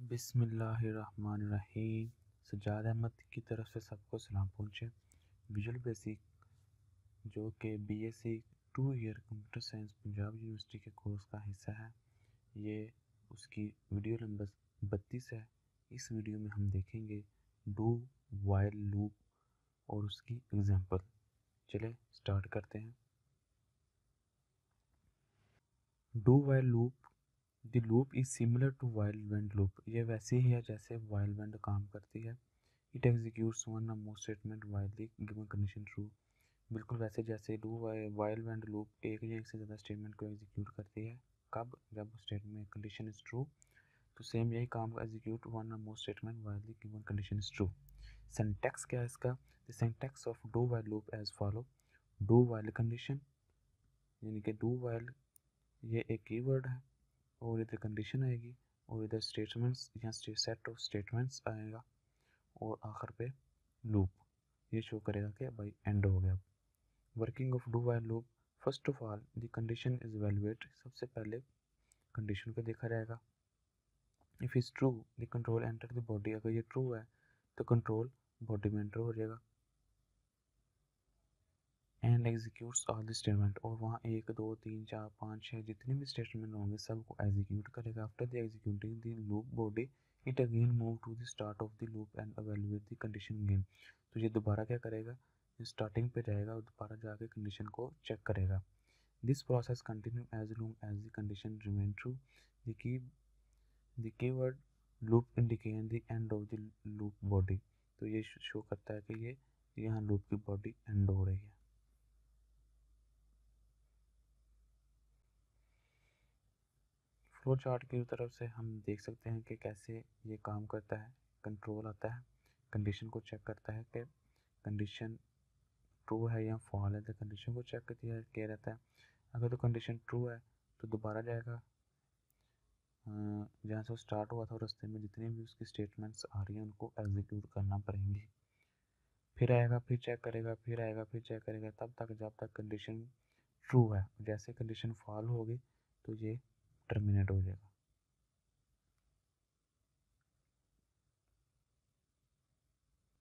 बिस्मिल्लाहिर्रहमानिर्रहीम। सज्जाद अहमद की तरफ से सबको सलाम पहुँचे। विजुअल बेसिक जो कि BSc 2 year computer science Punjab university के कोर्स का हिस्सा है, ये उसकी वीडियो नंबर 32 है। इस वीडियो में हम देखेंगे डू वाइल लूप और उसकी एग्जांपल। चले स्टार्ट करते हैं। Do while loop, the loop is similar to while wend loop. ये वैसे ही है जैसे वाइल व्हेन काम करती है। It executes one or more statement while the given condition true. बिल्कुल वैसे जैसे डू वाइल व्हेन लूप एक या एक से ज़्यादा स्टेटमेंट को एग्जीक्यूट करती है। कब? जब स्टेटमेंट कंडीशन इज ट्रू। तो सेम यही काम execute one or more statement while the given condition is true. Syntax क्या है इसका? The syntax of do while loop as follow. Do while condition यानी कि डू वाइल ये एक कीवर्ड है और इधर कंडीशन आएगी और इधर स्टेटमेंट्स या सेट ऑफ स्टेटमेंट्स आएगा और आखिर पे लूप ये शो करेगा कि भाई एंड हो गया। Working of do while loop, first of all the condition is evaluate. सबसे पहले कंडीशन को देखा जाएगा। If is true the control enter the body. अगर ये ट्रू है तो कंट्रोल बॉडी में एंटर हो जाएगा। And executes all the statement, और वहाँ 1 2 3 4 5 6 जितने भी स्टेटमेंट होंगे सबको एग्जीक्यूट करेगा। After the executing the loop body it again move to the start of the loop and evaluate the condition again. तो ये दोबारा क्या करेगा? स्टार्टिंग पे जाएगा और दोबारा जाके कंडीशन को चेक करेगा। This process continue as long as the condition remain true. The keyword loop indicate the end of the loop body. तो ये शो करता है कि ये यहाँ लूप की बॉडी एंड हो रही है। फ्लो चार्ट की तरफ से हम देख सकते हैं कि कैसे ये काम करता है। कंट्रोल आता है, कंडीशन को चेक करता है कि कंडीशन ट्रू है या फॉल है। तो कंडीशन को चेक किया रहता है। अगर तो कंडीशन ट्रू है तो दोबारा जाएगा जहाँ से स्टार्ट हुआ था और रास्ते में जितनी भी उसकी स्टेटमेंट्स आ रही हैं उनको एग्जीक्यूट करना पड़ेंगी। फिर आएगा, फिर चेक करेगा, फिर आएगा, फिर चेक करेगा, तब तक जब तक कंडीशन ट्रू है। जैसे कंडीशन फॉल होगी तो ये टर्मिनेट हो जाएगा।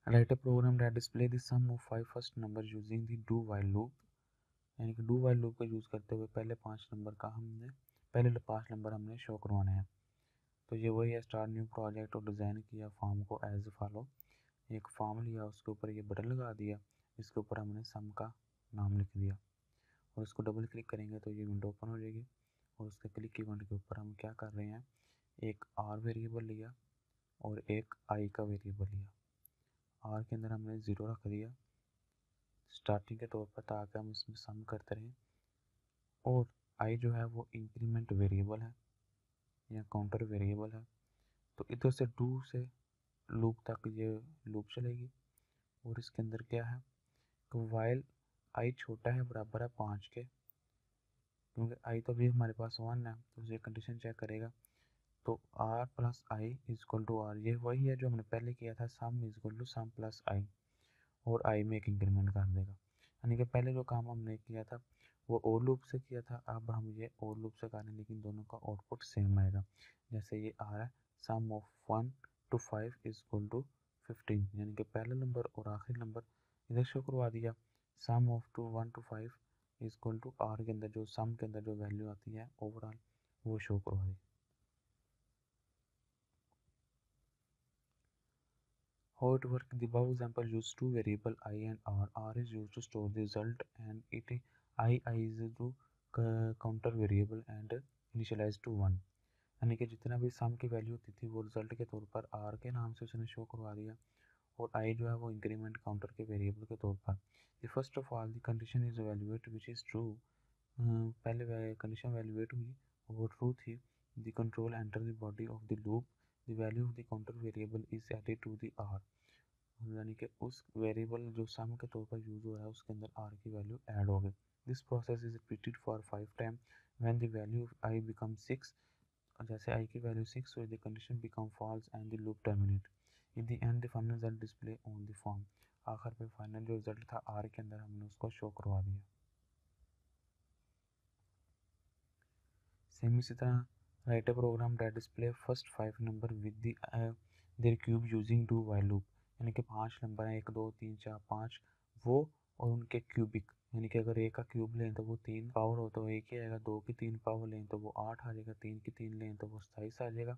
Write a program that display the sum of 5 first number using the do while loop। यानी कि do while loop का यूज़ करते हुए पहले 5 नंबर हमने शो करवाने हैं। तो ये वही है, स्टार्ट न्यू प्रोजेक्ट और डिज़ाइन किया फॉर्म को एज फॉलो। एक फॉर्म लिया, उसके ऊपर ये बटन लगा दिया, इसके ऊपर हमने सम का नाम लिख दिया और इसको डबल क्लिक करेंगे तो ये विंडो ओपन हो जाएगी। और उसके क्लिक इवेंट के ऊपर हम क्या कर रहे हैं, एक आर वेरिएबल लिया और एक आई का वेरिएबल लिया। आर के अंदर हमने 0 रख दिया स्टार्टिंग के तौर पर ताकि हम इसमें सम करते रहें। और आई जो है वो इंक्रीमेंट वेरिएबल है या काउंटर वेरिएबल है। तो इधर से डू से लूप तक ये लूप चलेगी। और इसके अंदर क्या है तो वाइल आई छोटा है बराबर है 5 के, क्योंकि आई तो अभी हमारे पास 1 है तो ये कंडीशन चेक करेगा। तो R plus I is equal to R, ये वही है जो हमने पहले किया था, sum is equal to sum plus I, और आई में एक इंक्रीमेंट कर देगा। यानी कि पहले जो काम हमने किया था वो और लूप से किया था, अब हम ये और लूप से कर रहे हैं, लेकिन दोनों का आउटपुट सेम आएगा। जैसे ये आ रहा है sum of 1 to 5 is equal to 15, यानी कि पहला नंबर और आखिरी नंबर इधर शो करवा दिया। Sum of 1 to 5 is equal to R के अंदर जो सम के अंदर जो वैल्यू आती है ओवरऑल वो शो करवा दी। How it works? The above example use two variable I and R. R is used to store the result and I is the counter variable and initialize to 1। यानी कि जितना भी सम की value होती थी वो रिजल्ट के तौर पर R के नाम से उसने शो करवा दिया और I जो है वो इंक्रीमेंट काउंटर के वेरिएबल के तौर पर। The first of all the condition is evaluate which is true। पहले कंडीशन वैल्यूएट हुई और वो ट्रू थी। The control enter the body of the loop। The value of the counter variable is added to the R। यानी कि उस variable जो सम के तौर पर यूज हो रहा है उसके अंदर आर की वैल्यू ऐड हो गई। This process is repeated for 5 time when the value of I become 6। जैसे आई की वैल्यू 6 हुई the condition become false and the loop terminate. In the end the final result display on the form. आखिर पे final जो result था are के अंदर हमने उसको शो करवा दिया। सेम इसी तरह write a program that display first 5 number with their cube using do while loop, यानी कि 5 नंबर हैं 1 2 3 4 5 वो और उनके क्यूबिक, यानी कि अगर 1 का क्यूब लें तो वो 3 पावर हो तो 1 ही आएगा, 2 की 3 पावर लें तो वो 8 आ जाएगा, 3 की 3 लें तो वो 27 आ जाएगा,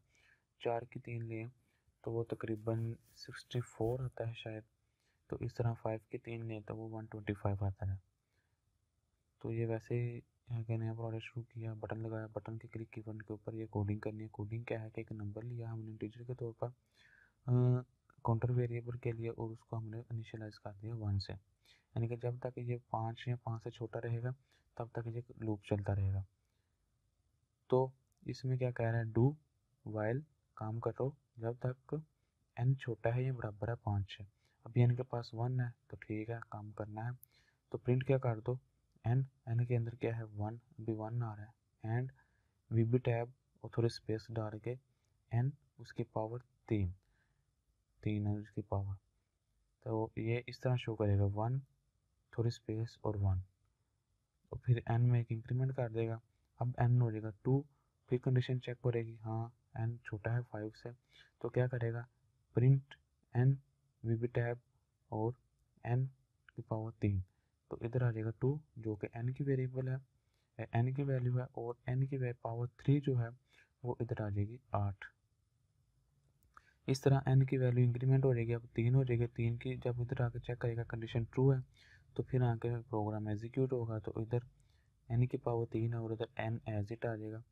4 की 3 लें तो वो तकरीबन 64 आता है शायद। तो इस तरह 5 की 3 लें तो वो 125 आता है। तो ये वैसे यहाँ के नया प्रोजेक्ट शुरू किया, बटन लगाया, बटन की क्लिक की, बटन के ऊपर ये कोडिंग करनी है। कोडिंग क्या है कि एक नंबर लिया हमने इंटीजर के तौर पर काउंटर वेरिएबल के लिए और उसको हमने इनिशियलाइज कर दिया 1 से, यानी कि जब तक ये 5 या 5 से छोटा रहेगा तब तक ये लूप चलता रहेगा। तो इसमें क्या कह रहा है, डू वाइल काम करो जब तक n छोटा है या बराबर है 5 से। अभी n के पास 1 है तो ठीक है, काम करना है। तो प्रिंट क्या कर दो, n के अंदर क्या है 1, अभी 1 आ रहा है, एंड वीबी टैब और थोड़ी स्पेस डाल के n उसकी पावर 3 है उसकी पावर। तो ये इस तरह शो करेगा 1 थोड़ी स्पेस और 1, तो फिर n में एक इंक्रीमेंट कर देगा। अब n हो जाएगा 2, फिर कंडीशन चेक करेगी, हाँ n छोटा है 5 से, तो क्या करेगा, प्रिंट n वीबी टैब और n की पावर 3, तो इधर आ जाएगा 2 जो कि n की वेरिएबल है, n की वैल्यू है, और n की पावर 3 जो है वो इधर आ जाएगी 8। इस तरह n की वैल्यू इंक्रीमेंट हो जाएगी, अब 3 हो जाएगी, 3 की जब इधर आके चेक करेगा कंडीशन ट्रू है तो फिर आके प्रोग्राम एग्जीक्यूट होगा। तो इधर n की पावर 3 है और इधर n एज इट आ जाएगा,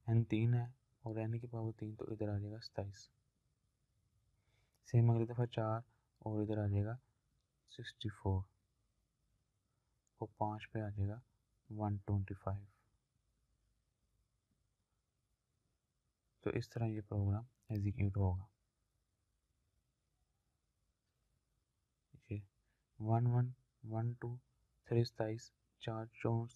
n 3 है और n की पावर 3, तो इधर आ जाएगा 27। सेम अगली दफ़ा 4 और इधर आ जाएगा 64 और 5 पे आ जाएगा 125। तो इस तरह ये प्रोग्राम एग्जीक्यूट होगा। ये 1 1 1 2 3 27 4 4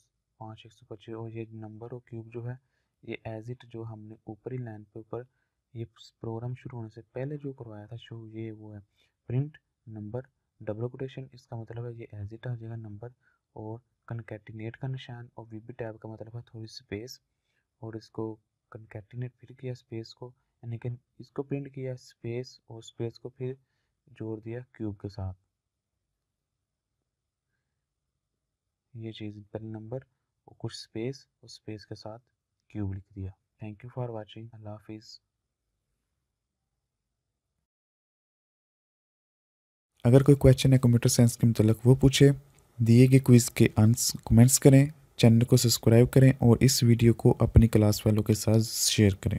5 125, और ये नंबर और क्यूब जो है ये एज इट जो हमने ऊपरी लाइन पे ऊपर ये प्रोग्राम शुरू होने से पहले जो करवाया था शो, ये वो है प्रिंट नंबर डबल कोटेशन, इसका मतलब है ये एज इट आ जाएगा नंबर, और कनकैटिनेट का निशान, और वीबी टैब का मतलब है थोड़ी स्पेस, और इसको कनकैटिनेट फिर किया स्पेस को, यानी कि इसको प्रिंट किया स्पेस और स्पेस को फिर जोड़ दिया क्यूब के साथ। ये चीज़ पहले नंबर और कुछ स्पेस और स्पेस के साथ क्यूब लिख दिया। थैंक यू फॉर वाचिंग, अल्लाह हाफिज़। अगर कोई क्वेश्चन है कंप्यूटर साइंस के मतलब वो पूछे, दिए गए क्विज़ के आंसर कमेंट्स करें, चैनल को सब्सक्राइब करें और इस वीडियो को अपनी क्लास वालों के साथ शेयर करें।